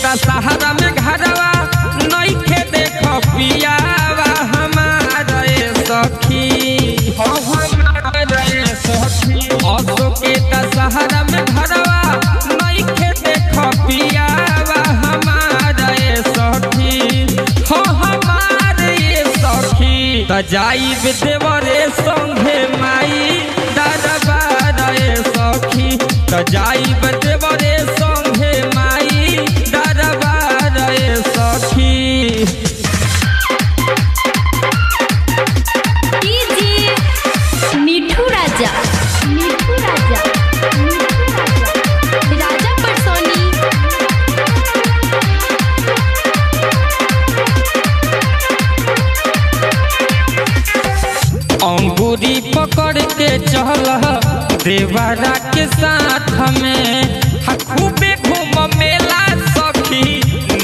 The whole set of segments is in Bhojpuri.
दशहरा में घरवा नहीं खे देख पियावा हमारे सखी असो के दशहरा में घरवा नहीं खे देख पियावा हमारे सखी हो हमारे सखी त जाइब देवरे संगे माई दरबारे सखी त जाइब देवरे संगे माई दरबारे सखी। मिठू राजा राजा परसोनी। अंगूरी पकड़ के चल देवरा के साथ में खूबे घूम मेला सखी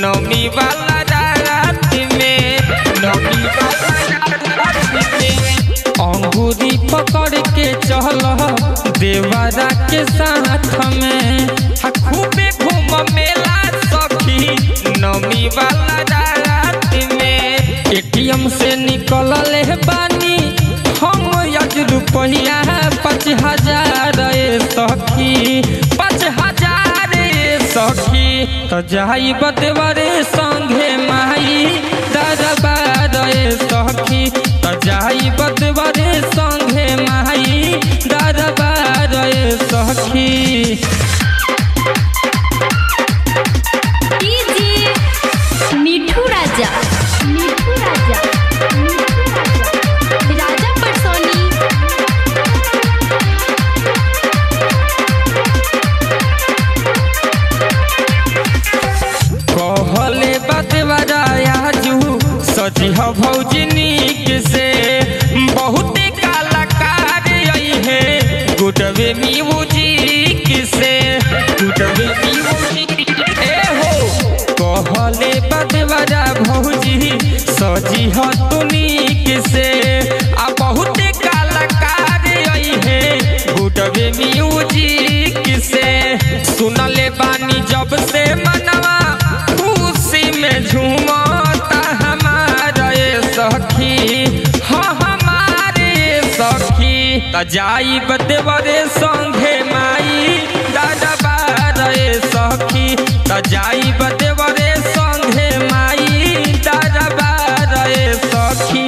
नौमी वाला रात में अंगूरी पकड़ के चल देवरा के साथ में खूबे घूम मेला सखी नौमी वाला रात में एटीएम से निकल ले बानी हम आज रुपया 5,000 सखी 5,000 सखी त जाइब देवरे संगे माई दरबारे सखी त जाइब देवरे संगे माई दरबारे सखी। मिठू राजा राजा परसोनी। कहले बतवरा आजू सजी भौजी नीक से बहुत कलाकार आई है गुडवे म्यूजिक से कहले बतवरा भौजी सजी तू नीक से आ बहुत कलाकार आई है गुडवे म्यूजिक से सुनले बानी जब से मनवा खुशी में झूमता हमारे सखी हाँ हमारे सखी त जाइब देवरे संगे माई दरबारे सखी त जाइब देवरे संगे माई दरबारे सखी।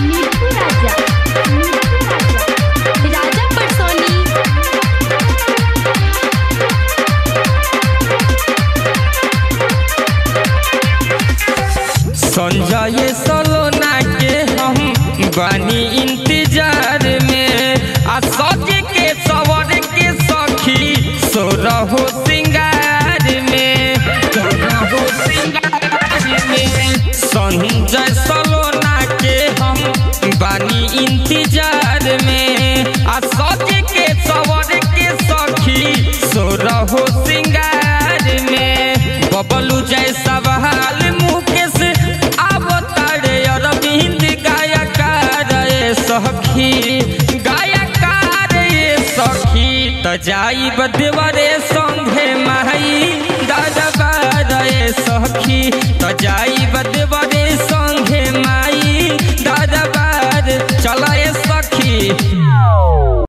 मिठू राजा राजा परसोनी। संजय सलोना के हम बानी इंतजार में आ सज के सवर के सखी सोरहो सिंगार में संजय सलोना के हम बानी इंतजार में आ सज के सवर के सखी सोरहो सिंगार में बबलू जैसा बहाल मुकेश अवतारे अरविंद गायकार सखी त जाइब देवरे संगे माई दरबारे सखी त जाइब